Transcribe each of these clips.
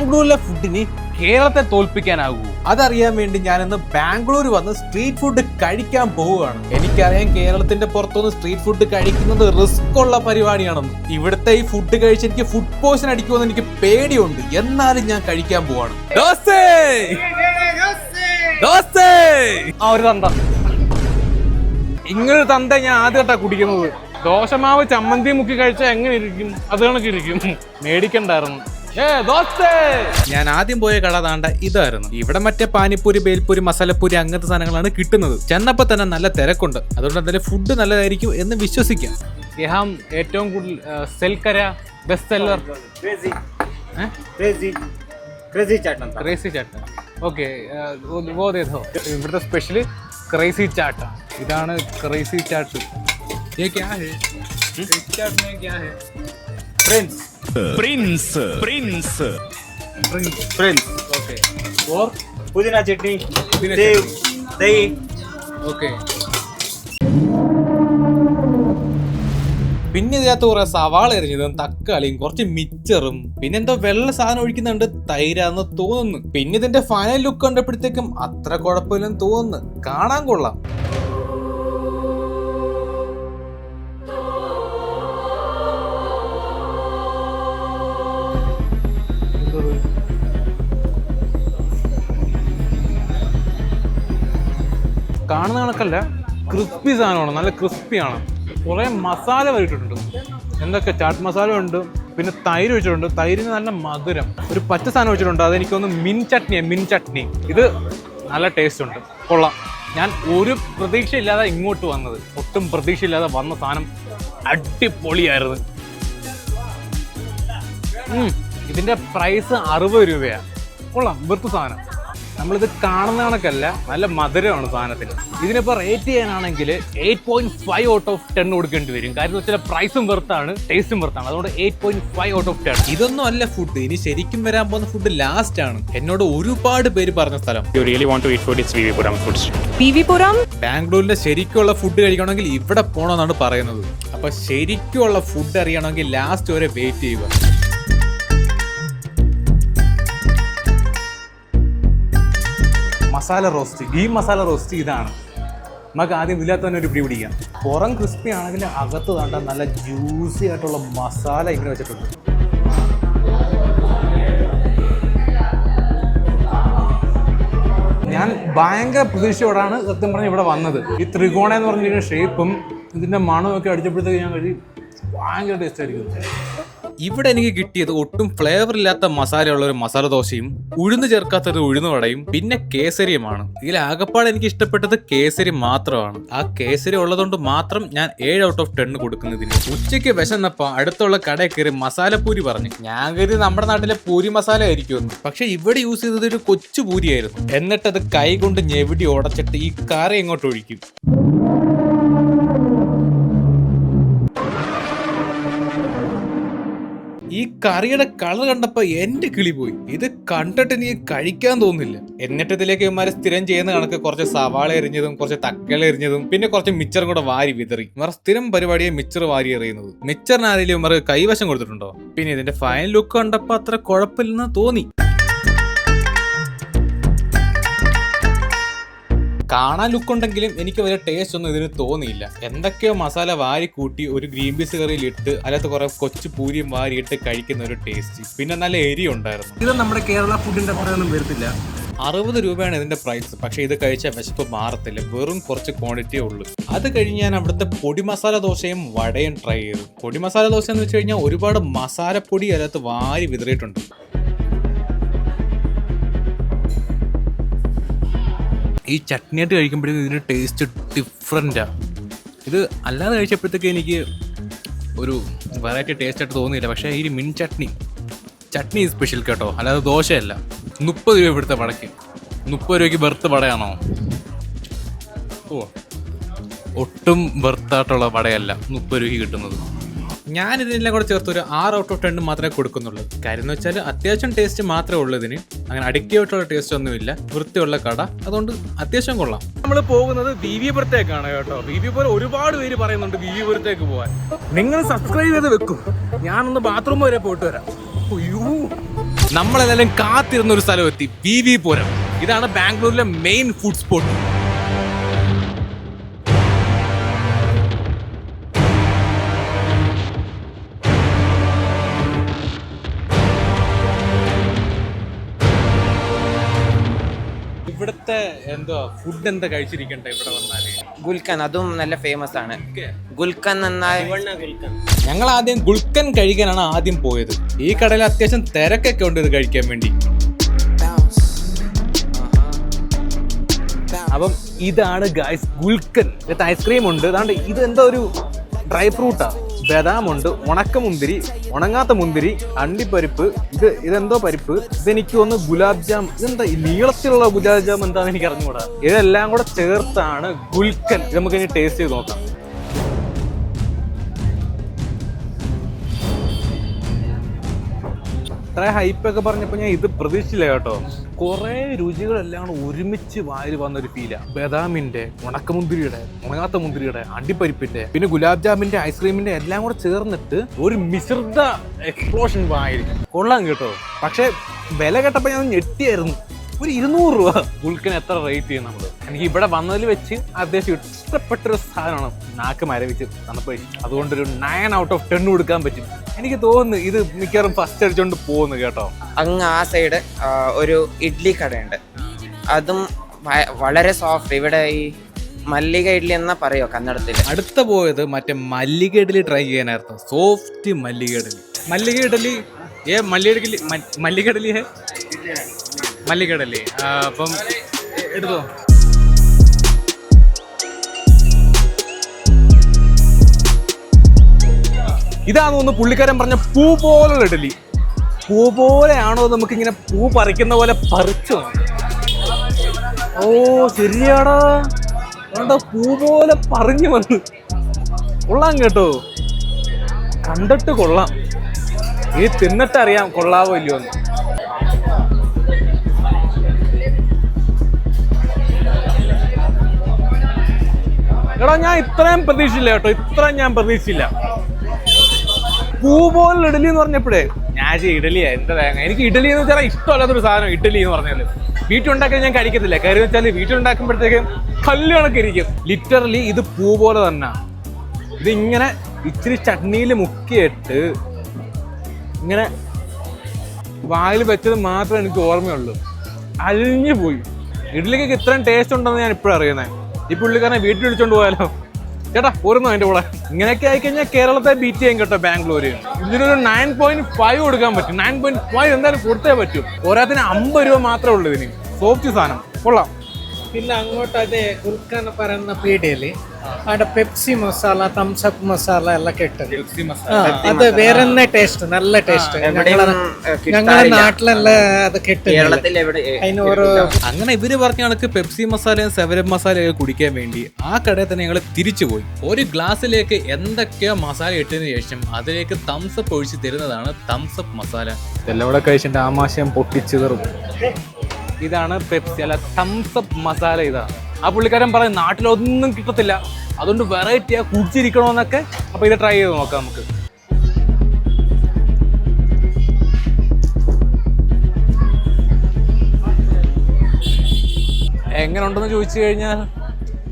ബാംഗ്ലൂരിലെ ഫുഡിന് കേരളത്തെ തോൽപ്പിക്കാനാകൂ? അതറിയാൻ വേണ്ടി ഞാനിന്ന് ബാംഗ്ലൂർ വന്ന് സ്ട്രീറ്റ് ഫുഡ് കഴിക്കാൻ പോവുകയാണ്. എനിക്കറിയാം കേരളത്തിന്റെ പുറത്തുനിന്ന് സ്ട്രീറ്റ് ഫുഡ് കഴിക്കുന്നത് റിസ്ക് ഉള്ള പരിപാടിയാണെന്ന്. ഇവിടുത്തെ ഈ ഫുഡ് കഴിച്ച് എനിക്ക് ഫുഡ് പോയ്സൺ അടിക്കുമെന്ന് എനിക്ക് പേടിയുണ്ട്. എന്നാലും ഞാൻ കഴിക്കാൻ പോവാണ്. ഒരു തന്ത, ഇങ്ങനൊരു തന്ത ഞാൻ ആദ്യമായിട്ടാ കുടിക്കുന്നത്. ദോശമാവ് ചമ്മന്തി മുക്കി കഴിച്ചാൽ എങ്ങനെ ഇരിക്കും? അത് കണക്കിരിക്കും. മേടിക്കണ്ടായിരുന്നു. ഞാൻ ആദ്യം പോയ കട താണ്ട ഇതായിരുന്നു. ഇവിടെ മറ്റേ പാനിപ്പൂരി, ബേൽപൂരി, മസാലപ്പൂരി അങ്ങനത്തെ സാധനങ്ങളാണ് കിട്ടുന്നത്. ചെന്നപ്പോ തന്നെ നല്ല തിരക്കുണ്ട്. അതുകൊണ്ട് എന്തായാലും ഫുഡ് നല്ലതായിരിക്കും എന്ന് വിശ്വസിക്കാം. ഏറ്റവും കൂടുതൽ സെൽ കര best seller crazy chaat. Okay, ഇവിടുത്തെ സ്പെഷ്യല് ക്രേസി ചാട്ട്. ഇതാണ് ക്രേസി ചാട്ട്. ഓക്കെ, പുതിന ചട്നി, ദഹി. ഓക്കെ, പിന്നെ ഇതിനകത്ത് കുറെ സവാള എറിഞ്ഞതും തക്കാളിയും കുറച്ച് മിച്ചറും പിന്നെ എന്തോ വെള്ള സാധനം ഒഴിക്കുന്നുണ്ട്. തൈരാന്ന് തോന്നുന്നു. പിന്നെ ഇതിന്റെ ഫൈനൽ ലുക്ക് കണ്ടപ്പോഴത്തേക്കും അത്ര കുഴപ്പമില്ലെന്ന് തോന്നുന്നു. കാണാൻ കൊള്ളാം. കാണുന്ന കണക്കല്ല, ക്രിസ്പി സാധനമാണ്. നല്ല ക്രിസ്പിയാണ്. കുറേ മസാല വരിട്ടുണ്ട്. എന്തൊക്കെ ചാട്ട് മസാല ഉണ്ട്, പിന്നെ തൈര് വെച്ചിട്ടുണ്ട്. തൈരിന് നല്ല മധുരം. ഒരു പച്ച സാധനം വെച്ചിട്ടുണ്ട്. അതെനിക്കൊന്ന് മിൻ ചട്നി. ഇത് നല്ല ടേസ്റ്റ് ഉണ്ട്, കൊള്ളാം. ഞാൻ ഒരു പ്രതീക്ഷയില്ലാതെ ഇങ്ങോട്ട് വന്നത്. ഒട്ടും പ്രതീക്ഷയില്ലാതെ വന്ന സാധനം അടിപൊളിയായിരുന്നു. ഇതിൻ്റെ പ്രൈസ് 60 രൂപയാണ്. കൊള്ളാം, വെറുത്ത സാധനം. നമ്മളിത് കാണുന്ന കണക്കല്ല, നല്ല മധുരമാണ് സാധനത്തിന്. ഇതിനിപ്പോൾ റേറ്റ് ചെയ്യാനാണെങ്കിൽ 8.5 ഔട്ട് ഓഫ് 10 കൊടുക്കേണ്ടി വരും. കാര്യം വെച്ചാൽ പ്രൈസും വെർത്താണ്, ടേസ്റ്റും വെർത്താണ്. അതുകൊണ്ട് 8.5 ഔട്ട് ഓഫ് 10. ഇതൊന്നും അല്ല ഫുഡ്. ഇനി ശരിക്കും വരാൻ പോകുന്ന ഫുഡ് ലാസ്റ്റ് ആണ്. എന്നോട് ഒരുപാട് പേര് പറഞ്ഞ സ്ഥലം. ബാംഗ്ലൂരിലെ ശരിക്കുള്ള ഫുഡ് കഴിക്കണമെങ്കിൽ ഇവിടെ പോകണമെന്നാണ് പറയുന്നത്. അപ്പൊ ശരിക്കുള്ള ഫുഡ് അറിയണമെങ്കിൽ ലാസ്റ്റ് വരെ വെയിറ്റ് ചെയ്യുക. മസാല റോസ്റ്റ്, ഈ മസാല റോസ്റ്റ് ഇതാണ്. നമുക്ക് ആദ്യം ഇല്ലാത്ത തന്നെ ഒരു പിടി പിടിക്കാം. പുറം ക്രിസ്പി ആണെങ്കിൽ അകത്ത് താണ്ട നല്ല ജ്യൂസി ആയിട്ടുള്ള മസാല ഇങ്ങനെ വെച്ചിട്ടുണ്ട്. ഞാൻ ഭയങ്കര പ്രതീക്ഷയോടാണ് സത്യം പറഞ്ഞ് ഇവിടെ വന്നത്. ഈ ത്രികോണ എന്ന് പറഞ്ഞിരിക്കുന്ന ഷേപ്പും ഇതിൻ്റെ മണമൊക്കെ അടിച്ചപ്പോഴത്തേക്ക് ഞാൻ ഭയങ്കര ടേസ്റ്റ് ആയിരിക്കും. ഇവിടെ എനിക്ക് കിട്ടിയത് ഒട്ടും ഫ്ലേവർ ഇല്ലാത്ത മസാലയുള്ള ഒരു മസാല ദോശയും ഉഴുന്ന് ചേർക്കാത്തൊരു ഉഴുന്ന് വടയും പിന്നെ കേസരിയുമാണ്. ഇതിൽ ആകപ്പാട് എനിക്ക് ഇഷ്ടപ്പെട്ടത് കേസരി മാത്രമാണ്. ആ കേസരി ഉള്ളതുകൊണ്ട് മാത്രം ഞാൻ 7 ഔട്ട് ഓഫ് 10 കൊടുക്കുന്നതിന്. ഉച്ചയ്ക്ക് വിശന്നപ്പോ അടുത്തുള്ള കടയിൽ കയറി മസാലപ്പൂരി പറഞ്ഞു. ഞാൻ കരുതി നമ്മുടെ നാട്ടിലെ പൂരി മസാല ആയിരിക്കുമെന്ന്. പക്ഷെ ഇവിടെ യൂസ് ചെയ്തത് ഒരു കൊച്ചു പൂരിയായിരുന്നു. എന്നിട്ടത് കൈ കൊണ്ട് ഞെവിടി ഉടച്ചിട്ട് ഈ കറി ഇങ്ങോട്ട് ഒഴിക്കും. ഈ കറിയുടെ കളർ കണ്ടപ്പോ എന്റെ കിളി പോയി. ഇത് കണ്ടിട്ട് എനിക്ക് കഴിക്കാൻ തോന്നുന്നില്ല. എന്നിട്ട് ഇതിലേക്ക് ഇവന്മാരെ സ്ഥിരം ചെയ്യുന്ന കണക്ക് കുറച്ച് സവാള എറിഞ്ഞതും കുറച്ച് തക്കാളി എറിഞ്ഞതും പിന്നെ കുറച്ച് മിച്ചറും കൂടെ വാരി വിതറി. ഇവർ സ്ഥിരം പരിപാടിയെ മിച്ചർ വാരി എറിയുന്നത്. മിച്ചറിന് ആരെങ്കിലും ഇവർ കൈവശം കൊടുത്തിട്ടുണ്ടോ? പിന്നെ ഇതിന്റെ ഫൈനൽ ലുക്ക് കണ്ടപ്പോ അത്ര കുഴപ്പമില്ലെന്ന് തോന്നി. കാണാൻ ലുക്കുണ്ടെങ്കിലും എനിക്ക് വലിയ ടേസ്റ്റ് ഒന്നും ഇതിന് തോന്നിയില്ല. എന്തൊക്കെയോ മസാല വാരി കൂട്ടി ഒരു ഗ്രീൻ പീസ് കറിയിൽ ഇട്ട് അതിനകത്ത് കുറെ കൊച്ചു പൂരിയും വാരിയിട്ട് കഴിക്കുന്ന ഒരു ടേസ്റ്റ്. പിന്നെ നല്ല എരി ഉണ്ടായിരുന്നു. ഇത് നമ്മുടെ കേരള ഫുഡിന്റെ പുറമൊന്നും വരത്തില്ല. 60 രൂപയാണ് ഇതിന്റെ പ്രൈസ്. പക്ഷെ ഇത് കഴിച്ചാൽ വിശപ്പ് മാറത്തില്ല. വെറും കുറച്ച് ക്വാണ്ടിറ്റിയേ ഉള്ളൂ. അത് കഴിഞ്ഞ് ഞാൻ അവിടുത്തെ പൊടി മസാല ദോശയും വടയും ട്രൈ ചെയ്തു. പൊടി മസാല ദോശ എന്ന് വെച്ച് കഴിഞ്ഞാൽ ഒരുപാട് മസാലപ്പൊടി അതിനകത്ത് വാരി വിതറിയിട്ടുണ്ട്. ഈ ചട്നിയായിട്ട് കഴിക്കുമ്പോഴേക്കും ഇതിൻ്റെ ടേസ്റ്റ് ഡിഫറെൻറ്റാണ്. ഇത് അല്ലാതെ കഴിച്ചപ്പോഴത്തേക്ക് എനിക്ക് ഒരു വെറൈറ്റി ടേസ്റ്റ് ആയിട്ട് തോന്നിയില്ല. പക്ഷേ ഈ മിൻ ചട്നി സ്പെഷ്യൽ കേട്ടോ, അല്ലാതെ ദോശയല്ല. 30 രൂപ ഇവിടുത്തെ വടക്ക്. 30 രൂപയ്ക്ക് വെറുത്ത വടയാണോ? ഒട്ടും വെറുത്തായിട്ടുള്ള വടയല്ല 30 രൂപയ്ക്ക് കിട്ടുന്നത്. ഞാനിതിനെല്ലാം കൂടെ ചേർത്ത് ഒരു 6 ഔട്ട് ഓഫ് 10 മാത്രമേ കൊടുക്കുന്നുള്ളൂ. കാര്യം എന്ന് വെച്ചാൽ അത്യാവശ്യം ടേസ്റ്റ് മാത്രമേ ഉള്ളൂ ഇതിന്. അങ്ങനെ അഡിക്റ്റീവ് ആയിട്ടുള്ള ടേസ്റ്റ് ഒന്നുമില്ല. വൃത്തിയുള്ള കട, അതുകൊണ്ട് അത്യാവശ്യം കൊള്ളാം. നമ്മൾ പോകുന്നത് വിവിപുരത്തേക്കാണ് കേട്ടോ. വിവിപുരം ഒരുപാട് പേര് പറയുന്നുണ്ട് വിവിപുരത്തേക്ക് പോകാൻ. നിങ്ങൾ സബ്സ്ക്രൈബ് ചെയ്ത് വെക്കും. ഞാനൊന്ന് ബാത്റൂം വരെ പോയിട്ട് വരാം. അയ്യോ. നമ്മളെല്ലാവരും കാത്തിരുന്ന ഒരു സ്ഥലം എത്തി, BV പുരം. ഇതാണ് ബാംഗ്ലൂരിലെ മെയിൻ ഫുഡ് സ്പോട്ട്. ഇവിടുത്തെ എന്തോ ഫുഡ് എന്താ കഴിച്ചിരിക്കണ്ടേ ഇവിടെ വന്നാല്? ഗുൽക്കൻ, അതും നല്ല ഫേമസ് ആണ്. ഗുൽക്കൻ എന്നാൽ ഞങ്ങൾ ആദ്യം ഗുൽക്കൻ കഴിക്കാനാണ് ആദ്യം പോയത്. ഈ കടയിൽ അത്യാവശ്യം തിരക്കൊക്കെ ഉണ്ട് ഇത് കഴിക്കാൻ വേണ്ടി. അപ്പം ഇതാണ് ഗൈസ് ഗുൽക്കൻ. ഇതിനകത്ത് ഐസ്ക്രീം ഉണ്ട്. അതാണ്ട് ഇത് എന്തോ ഒരു ഡ്രൈ ഫ്രൂട്ടാ. ബദാമുണ്ട്, ഉണക്കമുന്തിരി, ഉണങ്ങാത്ത മുന്തിരി, അണ്ടിപ്പരിപ്പ്, ഇതെന്തോ പരിപ്പ്. ഇതെനിക്ക് ഒന്ന് ഗുലാബ് ജാം. ഇതെന്താ ഈ നീളത്തിലുള്ള ഗുലാബ് ജാം എന്താണെന്ന് എനിക്ക് അറിഞ്ഞുകൂടാ. ഇതെല്ലാം കൂടെ ചേർത്താണ് ഗുൽക്കൻ. ഇത് നമുക്ക് ഇനി ടേസ്റ്റ് ചെയ്ത് നോക്കാം. ഇത്ര ഹൈപ്പൊക്കെ പറഞ്ഞപ്പോൾ ഞാൻ ഇത് പ്രതീക്ഷിച്ചില്ല കേട്ടോ. കുറെ രുചികളെല്ലാം കൂടെ ഒരുമിച്ച് വായിൽ വന്നൊരു ഫീലാ. ബദാമിന്റെ, ഉണക്കമുന്തിരിയുടെ, ഉണങ്ങാത്ത മുന്തിരിയുടെ, അണ്ടിപ്പരിപ്പിന്റെ, പിന്നെ ഗുലാബ് ജാമിന്റെ, ഐസ്ക്രീമിന്റെ എല്ലാം കൂടെ ചേർന്നിട്ട് ഒരു മിശ്രിത എക്സ്പ്ലോഷൻ വായിരിക്കും. കൊള്ളാം കേട്ടോ. പക്ഷെ വില കേട്ടപ്പോൾ ഞാൻ ഞെട്ടിയായിരുന്നു. ഒരു 200 രൂപ. ഗുൽക്കൻ എത്ര റേറ്റ് ചെയ്യും നമ്മൾ? എനിക്ക് ഇവിടെ വന്നതിൽ വെച്ച് അത്യാവശ്യം ഇഷ്ടപ്പെട്ടൊരു സാധനമാണ്. നാക്ക് മരവിച്ച് തന്നപ്പോൾ അതുകൊണ്ടൊരു 9 out of 10 കൊടുക്കാൻ പറ്റും. എനിക്ക് തോന്നുന്നു ഇത് മിക്കവാറും ഫസ്റ്റ് അടിച്ചോണ്ട് പോകുന്നു കേട്ടോ. അങ്ങ് ആ സൈഡ് ഒരു ഇഡ്ഡലി കടയുണ്ട്. അതും വളരെ സോഫ്റ്റ്. ഇവിടെ ഈ മല്ലിക ഇഡ്ഡലി എന്നാ പറയോ കന്നഡത്തിൽ. അടുത്ത പോയത് മറ്റേ മല്ലിക ഇഡ്ഡലി ട്രൈ ചെയ്യാനായിരുന്നു. സോഫ്റ്റ് മല്ലിക ഇഡ്ഡലി. മല്ലിക ഇഡ്ഡലി മല്ലിക ഇഡ്ഡലി മല്ലിക ഇഡ്ഡലി. അപ്പം എടുത്തോ. ഇതാന്ന് തോന്നുന്നു പുള്ളിക്കാരൻ പറഞ്ഞ പൂ പോലുള്ള ഇഡലി. പൂ പോലെയാണോ നമുക്കിങ്ങനെ പൂ പറിക്കുന്ന പോലെ പറിച്ചോ? ഓ ശരിയാടാ, അതുകൊണ്ടാ പൂ പോലെ പറഞ്ഞു വന്നു. കൊള്ളാം കേട്ടോ, കണ്ടിട്ട് കൊള്ളാം. ഇനി തിന്നിട്ടറിയാം കൊള്ളാവോ ഇല്ലയോ എന്ന്. എടാ ഞാൻ ഇത്രയും പ്രതീക്ഷിച്ചില്ല കേട്ടോ, ഇത്രയും ഞാൻ പ്രതീക്ഷിച്ചില്ല. പൂ പോലുള്ള ഇഡലി എന്ന് പറഞ്ഞപ്പോഴേ ഞാൻ ഇഡലിയാ എന്താ തേങ്ങ. എനിക്ക് ഇഡലി എന്ന് വെച്ചാൽ ഇഷ്ടമല്ലാത്തൊരു സാധനം ഇഡലി എന്ന് പറഞ്ഞാൽ. വീട്ടിലുണ്ടാക്കാൻ ഞാൻ കഴിക്കത്തില്ല. കാര്യം വെച്ചാൽ വീട്ടിലുണ്ടാക്കുമ്പോഴത്തേക്കും കല്ല് കണക്കിരിക്കും. ലിറ്ററലി ഇത് പൂ പോലെ തന്നെ. ഇതിങ്ങനെ ഇച്ചിരി ചട്നിയിൽ മുക്കിയിട്ട് ഇങ്ങനെ വായിൽ വെച്ചത് മാത്രമേ എനിക്ക് ഓർമ്മയുള്ളൂ. അലിഞ്ഞു പോയി. ഇഡലിക്കൊക്കെ ഇത്രയും ടേസ്റ്റ് ഉണ്ടെന്ന് ഞാൻ ഇപ്പോഴും അറിയുന്നത്. ഈ പുള്ളിക്കാരനെ വീട്ടിൽ വിളിച്ചോണ്ട് പോയാലോ? ചേട്ടാ പോരുന്നോ അതിന്റെ കൂടെ? ഇങ്ങനെയൊക്കെ ആയിക്കഴിഞ്ഞാൽ കേരളത്തെ ബീറ്റ് ചെയ്യാൻ കേട്ടോ ബാംഗ്ലൂര്. ഇതിനൊരു 9.5 കൊടുക്കാൻ പറ്റും. 9.5 എന്തായാലും കൊടുത്തേ പറ്റും. ഓരോത്തിന് 50 രൂപ മാത്രമേ ഉള്ളൂ ഇതിന്. സോഫ്റ്റ് സാധനം കൊള്ളാം. പിന്നെ അങ്ങോട്ട് അതെ ഗുൽക്കൻ പറയുന്ന പീടികയില് അവിടെ പെപ്സി മസാല, തംസപ്പ് മസാല എല്ലാം കിട്ടും. അത് വേറെ ടേസ്റ്റ്, നല്ല ടേസ്റ്റ്. ഞങ്ങളുടെ നാട്ടിലെല്ലാം അത് കിട്ടും. അതിന് ഓരോ അങ്ങനെ ഇവര് പറഞ്ഞ കണക്ക് പെപ്സി മസാലയും 7up മസാലയൊക്കെ കുടിക്കാൻ വേണ്ടി ആ കടയിൽ തന്നെ ഞങ്ങൾ തിരിച്ചു പോയി. ഒരു ഗ്ലാസ്സിലേക്ക് എന്തൊക്കെയോ മസാല ഇട്ടതിന് ശേഷം അതിലേക്ക് തംസപ്പ് ഒഴിച്ച് തരുന്നതാണ് തംസപ്പ് മസാല. ഇതെല്ലാം കൂടെ കഴിച്ചിട്ട് ആമാശയം പൊട്ടിച്ചു കയറും. ഇതാണ് പെപ്സി അല്ല തംസപ്പ് മസാല. ഇതാണ് ആ പുള്ളിക്കാരൻ പറയും നാട്ടിലൊന്നും കിട്ടത്തില്ല, അതുകൊണ്ട് വെറൈറ്റിയാ കുടിച്ചിരിക്കണോന്നൊക്കെ. അപ്പൊ ഇത് ട്രൈ ചെയ്ത് നോക്കാം നമുക്ക്. എങ്ങനെ ഉണ്ടെന്ന് ചോദിച്ചു കഴിഞ്ഞാൽ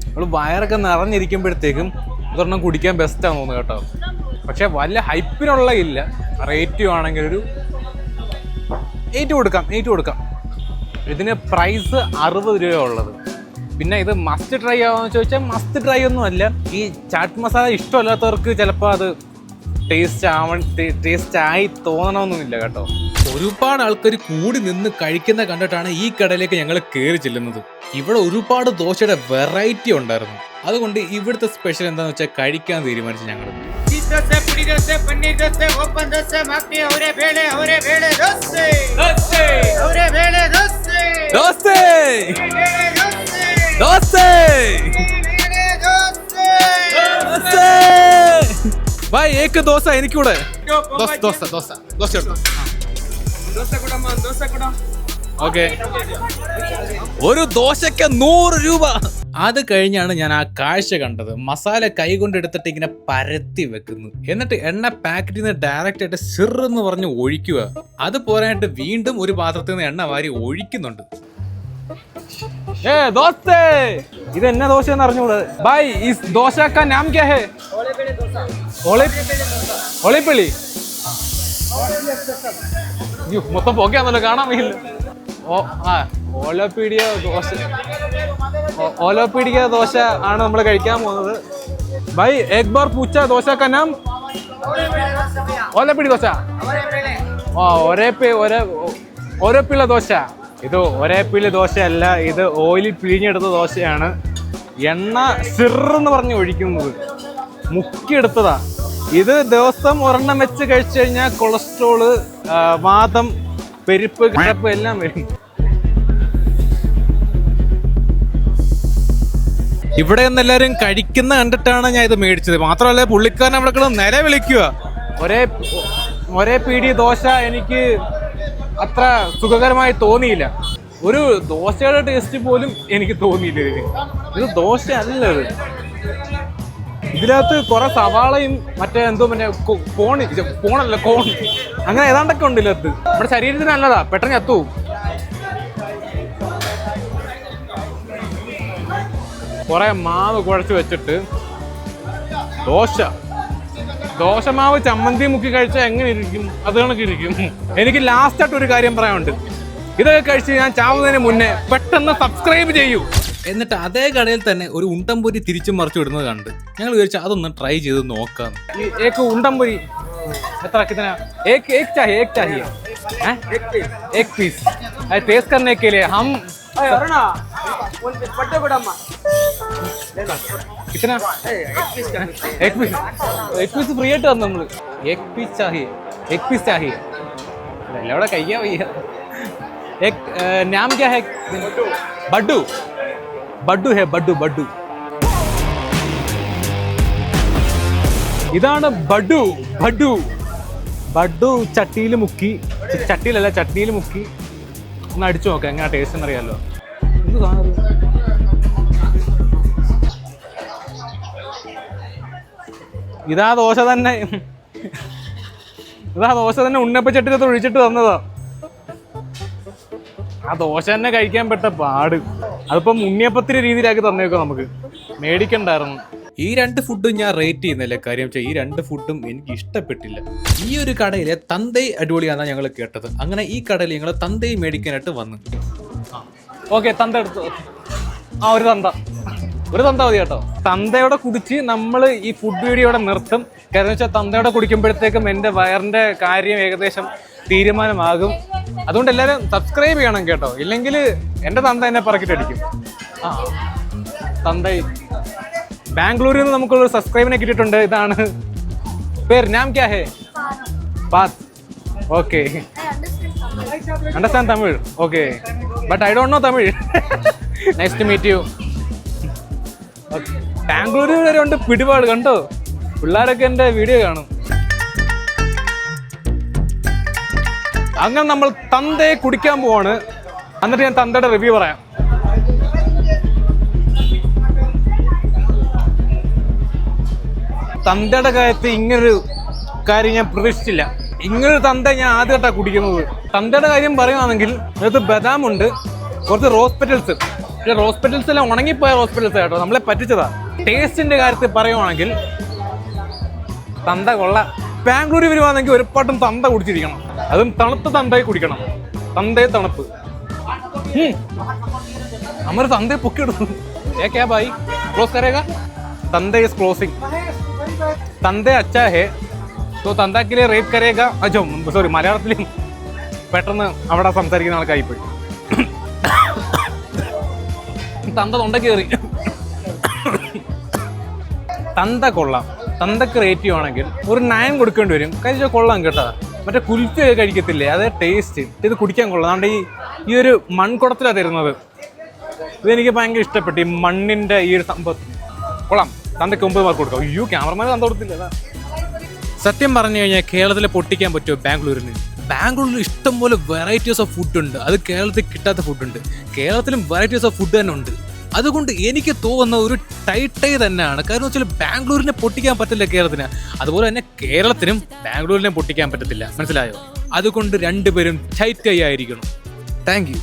നമ്മൾ വയറൊക്കെ നിറഞ്ഞിരിക്കുമ്പോഴത്തേക്കും ഇതൊരെണ്ണം കുടിക്കാൻ ബെസ്റ്റാന്ന് തോന്നുന്നു കേട്ടോ. പക്ഷെ വല്ല ഹൈപ്പിനുള്ള ഇല്ല. റേറ്റ് ആണെങ്കിൽ ഒരു 8 കൊടുക്കാം. ഇതിന് പ്രൈസ് 60 രൂപ ഉള്ളത്. പിന്നെ ഇത് മസ്റ്റ് ട്രൈ ആവാന്ന് ചോദിച്ചാൽ മസ്റ്റ് ട്രൈ ഒന്നും അല്ല. ഈ ചാറ്റ് മസാല ഇഷ്ടമല്ലാത്തവർക്ക് ചിലപ്പോൾ അത് ടേസ്റ്റ് ആയി തോന്നണമെന്നൊന്നുമില്ല കേട്ടോ. ഒരുപാട് ആൾക്കാർ കൂടി നിന്ന് കഴിക്കുന്ന കണ്ടിട്ടാണ് ഈ കടയിലേക്ക് ഞങ്ങൾ കയറി ചെല്ലുന്നത്. ഇവിടെ ഒരുപാട് ദോശയുടെ വെറൈറ്റി ഉണ്ടായിരുന്നു. അതുകൊണ്ട് ഇവിടുത്തെ സ്പെഷ്യൽ എന്താണെന്ന് വെച്ചാൽ കഴിക്കാൻ തീരുമാനിച്ചു ഞങ്ങൾ. ഭായ് ഏക്ക് ദോശ എനിക്കൂടെ. ഓക്കെ, ഒരു ദോശക്ക് 100 രൂപ. അത് കഴിഞ്ഞാണ് ഞാൻ ആ കാഴ്ച കണ്ടത്. മസാല കൈകൊണ്ട് എടുത്തിട്ട് ഇങ്ങനെ പരത്തി വെക്കുന്നു, എന്നിട്ട് എണ്ണ പാക്കറ്റിൽ നിന്ന് ഡയറക്റ്റ് ആയിട്ട് സിറെന്ന് പറഞ്ഞ് ഒഴിക്കുക. അത് പോരായിട്ട് വീണ്ടും ഒരു പാത്രത്തിൽ നിന്ന് എണ്ണ വാരി ഒഴിക്കുന്നുണ്ട്. ദോസ്തേ, ഇത് എന്നാ ദോശ എന്ന് അറിഞ്ഞൂടെ? ബൈ ഇസ് ദോശ കാ നാം ക്യാ ഹൈ? ഓളിപ്പള്ളി. മൊത്തം പോക്കാന്നല്ലോ, കാണാൻ വയ്യില്ല. ഓലോപീഡിയ ദോശ, ഓലോപീഡിയ ദോശ ആണ് നമ്മൾ കഴിക്കാൻ പോകുന്നത്. ബൈ എക് ബാർ പൂച്ച ദോശ കാ നാം ഓലോപീഡി ദോശ. ഒരേ പിള്ള ദോശ. ഇത് ഒരേ പിള്ളി ദോശയല്ല, ഇത് ഓയിലിൽ പിഴിഞ്ഞെടുത്ത ദോശയാണ്. എണ്ണ സിറെന്ന് പറഞ്ഞ് ഒഴിക്കുന്നത്, മുക്കിയെടുത്തതാ. ഇത് ദിവസം ഒരെണ്ണം വെച്ച് കഴിച്ചു കഴിഞ്ഞാൽ കൊളസ്ട്രോള്, വാദം, പെരുപ്പ്, കിടപ്പ് എല്ലാം വരും. ഇവിടെ നിന്ന് എല്ലാവരും കഴിക്കുന്ന കണ്ടിട്ടാണ് ഞാൻ ഇത് മേടിച്ചത്. മാത്രമല്ല പുള്ളിക്കാരൻ അവിടെ നില വിളിക്കുക. ഒരേ പീടി ദോശ എനിക്ക് അത്ര സുഖകരമായി തോന്നിയില്ല. ഒരു ദോശയുടെ ടേസ്റ്റ് പോലും എനിക്ക് തോന്നിയില്ല. ഇത് ദോശ അല്ല. ഇതിനകത്ത് കുറെ സവാളയും മറ്റേ എന്തോ പിന്നെ കോൺ അങ്ങനെ ഏതാണ്ടൊക്കെ ഉണ്ട് ഇതിനകത്ത്. നമ്മുടെ ശരീരത്തിന് നല്ലതാ, പെട്ടെന്ന് ചത്തുപോകും. കുറെ മാവ് കുഴച്ച് വെച്ചിട്ട് ദോശമാവ് ചമ്മന്തി മുക്കി കഴിച്ചാൽ എങ്ങനെ ഇരിക്കും? അത് കണക്കിരിക്കും. എനിക്ക് ലാസ്റ്റായിട്ട് ഒരു കാര്യം പറയാനുണ്ട്. ഇതൊക്കെ കഴിച്ച് ഞാൻ ചാവുന്നതിന് മുന്നേ പെട്ടെന്ന് സബ്സ്ക്രൈബ് ചെയ്യൂ. എന്നിട്ട് അതേ കടയിൽ തന്നെ ഒരു ഉണ്ടംപൊരി തിരിച്ചും മറിച്ചു വിടുന്നത് കണ്ട് ഞങ്ങൾ വിചാരിച്ചു അതൊന്ന് ട്രൈ ചെയ്ത് നോക്കാം. एक उंडमपुरी कितना कितना एक चाहिए एक पीस टेस्ट करने के लिए हम कितना एक पीस फ्री ആയിട്ട് തന്നു നമ്മള്. एक पीस चाहिए എല്ലാം കഴിയാ വയ്യ. एक नाम क्या है? बड्डू है बड्डू. ഇതാണ് ബഡ്ഡു ചട്ടിയിൽ മുക്കി, ചട്ടിയിൽ മുക്കി ഒന്ന് അടിച്ചു നോക്കാം എങ്ങനെ ടേസ്റ്റ് എന്നറിയാലോ. ഇത് ഇതാ ദോശ തന്നെ ഉണ്ണപ്പച്ചട്ടിനകത്ത് ഒഴിച്ചിട്ട് തന്നതാ. ആ ദോശ തന്നെ കഴിക്കാൻ പെട്ട പാട്. അതിപ്പം ഉണ്ണിയപ്പത്തിന്റെ രീതിയിലാക്കി തന്നേക്കോ, നമുക്ക് മേടിക്കണ്ടായിരുന്നു. ഈ രണ്ട് ഫുഡും ഞാൻ റേറ്റ് ചെയ്യുന്നില്ല. കാര്യം വെച്ചാൽ ഈ രണ്ട് ഫുഡും എനിക്ക് ഇഷ്ടപ്പെട്ടില്ല. ഈ ഒരു കടയിലെ തന്തൈ അടിപൊളിയാണെന്നാണ് ഞങ്ങൾ കേട്ടത്. അങ്ങനെ ഈ കടയിൽ ഞങ്ങൾ തന്തൈ മേടിക്കാനായിട്ട് വന്നു. ഓക്കെ, തന്ത എടുത്തു. ഒരു തന്ത മതി കേട്ടോ. തന്തയോടെ കുടിച്ച് നമ്മൾ ഈ ഫുഡ് വീഡിയോടെ നിർത്തും. കാരണം വെച്ചാൽ തന്തയോടെ കുടിക്കുമ്പോഴത്തേക്കും എൻ്റെ വയറിൻ്റെ കാര്യം ഏകദേശം തീരുമാനമാകും. അതുകൊണ്ട് എല്ലാവരും സബ്സ്ക്രൈബ് ചെയ്യണം കേട്ടോ, ഇല്ലെങ്കിൽ എൻ്റെ തന്ത എന്നെ പറക്കിട്ടടിക്കും. തന്തൈ ബാംഗ്ലൂരിൽ നിന്ന് നമുക്കൊരു സബ്സ്ക്രൈബിനെ കിട്ടിയിട്ടുണ്ട്. ഇതാണ് പേര്. നാം ക്യാ ഹേ? പാത്ത്. Okay, understand Tamil? Okay, but I don't know Tamil. Nice to meet you. ബാംഗ്ലൂരിൽ വരെ ഉണ്ട് പിടിപാട് കണ്ടോ. പിള്ളേരൊക്കെ എൻ്റെ വീഡിയോ കാണും. അങ്ങനെ നമ്മൾ തന്തയെ കുടിക്കാൻ പോവാണ്. എന്നിട്ട് ഞാൻ തന്തയുടെ റിവ്യൂ പറയാം. തന്തയുടെ കാര്യത്തിൽ ഇങ്ങനൊരു കാര്യം ഞാൻ പ്രതീക്ഷിച്ചില്ല. ഇങ്ങനൊരു തന്ത ഞാൻ ആദ്യമായിട്ടാണ് കുടിക്കുന്നത്. തന്തയുടെ കാര്യം പറയുകയാണെങ്കിൽ അതിനകത്ത് ബദാമുണ്ട്, കുറച്ച് റോസ്പെറ്റൽസ്. പക്ഷേ റോസ്പെറ്റൽസ് എല്ലാം ഉണങ്ങിപ്പോയ റോസ്പെറ്റൽസ് കേട്ടോ, നമ്മളെ പറ്റിച്ചതാ. ടേസ്റ്റിന്റെ കാര്യത്തിൽ പറയുവാണെങ്കിൽ തന്ത കൊള്ളാം. ബാംഗ്ലൂരിൽ വരുവാണെങ്കിൽ ഒരു പാട്ടും തന്ത കുടിച്ചിരിക്കണം, അതും തണുത്ത തന്തയെ കുടിക്കണം. തന്തയെ തണുപ്പ്. നമ്മൾ തന്തയെ പൊക്കിയെടുത്തു. ഏക്കാ ഭായി ക്ലോസ് കരേഗാ? തന്ത ഈസ് ക്ലോസിംഗ്. തന്ത അച്ഛാ ഹേ तो തന്ത के लिए रेट करेगा. അച്ഛോ സോറി, മലയാളത്തിൽ പെട്ടെന്ന് അവിടെ സംസാരിക്കുന്ന ആൾക്കായിപ്പോയി. തന്ത തൊണ്ട കയറി. തന്ത കൊള്ളാം. തന്തക്ക് റേറ്റ് ചെയ്യുവാണെങ്കിൽ ഒരു 9 കൊടുക്കേണ്ടി വരും. കഴിച്ചാൽ കൊള്ളാം കേട്ടോ. മറ്റേ കുൽഫിയൊക്കെ കഴിക്കത്തില്ലേ, അതേ ടേസ്റ്റ്. ഇത് കുടിക്കാൻ കൊള്ളാം. അതുകൊണ്ട് ഈ ഒരു മൺകുടത്തിലാണ് തരുന്നത്. ഇതെനിക്ക് ഭയങ്കര ഇഷ്ടപ്പെട്ടു. ഈ മണ്ണിൻ്റെ ഈ ഒരു സംഭവം കൊള്ളാം. തന്തയ്ക്ക് 9 മാർക്ക് കൊടുക്കാം. അയ്യോ, ക്യാമറമാൻ തന്ത കൊടുത്തില്ല. സത്യം പറഞ്ഞു കഴിഞ്ഞാൽ കേരളത്തിൽ പൊട്ടിക്കാൻ പറ്റുമോ ബാംഗ്ലൂരിന്? ബാംഗ്ലൂരിൽ ഇഷ്ടംപോലെ വെറൈറ്റീസ് ഓഫ് ഫുഡ് ഉണ്ട്. അത് കേരളത്തിൽ കിട്ടാത്ത ഫുഡുണ്ട്. കേരളത്തിലും വെറൈറ്റീസ് ഓഫ് ഫുഡ് തന്നെ ഉണ്ട്. അതുകൊണ്ട് എനിക്ക് തോന്നുന്ന ഒരു ടൈറ്റൈ തന്നെയാണ്. കാരണം വെച്ചാൽ ബാംഗ്ലൂരിനെ പൊട്ടിക്കാൻ പറ്റില്ല കേരളത്തിന്, അതുപോലെ തന്നെ കേരളത്തിനും ബാംഗ്ലൂരിനെ പൊട്ടിക്കാൻ പറ്റത്തില്ല. മനസ്സിലായോ? അതുകൊണ്ട് രണ്ടുപേരും ടൈറ്റൈ ആയിരിക്കണം. Thank you.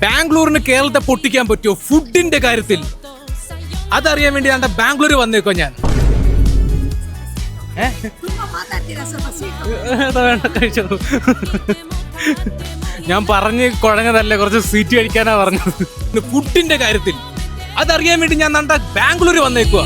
ബാംഗ്ലൂരിന് കേരളത്തെ പൊട്ടിക്കാൻ പറ്റുമോ ഫുഡിന്റെ കാര്യത്തിൽ? അതറിയാൻ വേണ്ടി ഞാൻ ബാംഗ്ലൂർ വന്നേക്കോ ഞാൻ. വേണ്ട, കഴിച്ചോളൂ. ഞാൻ പറഞ്ഞ് കുഴഞ്ഞതല്ലേ, കുറച്ച് സ്വീറ്റ് കഴിക്കാനാ പറഞ്ഞത്. ഫുഡിന്റെ കാര്യത്തിൽ അതറിയാൻ വേണ്ടി ഞാൻ ബാംഗ്ലൂർ വന്നേക്കുവാ.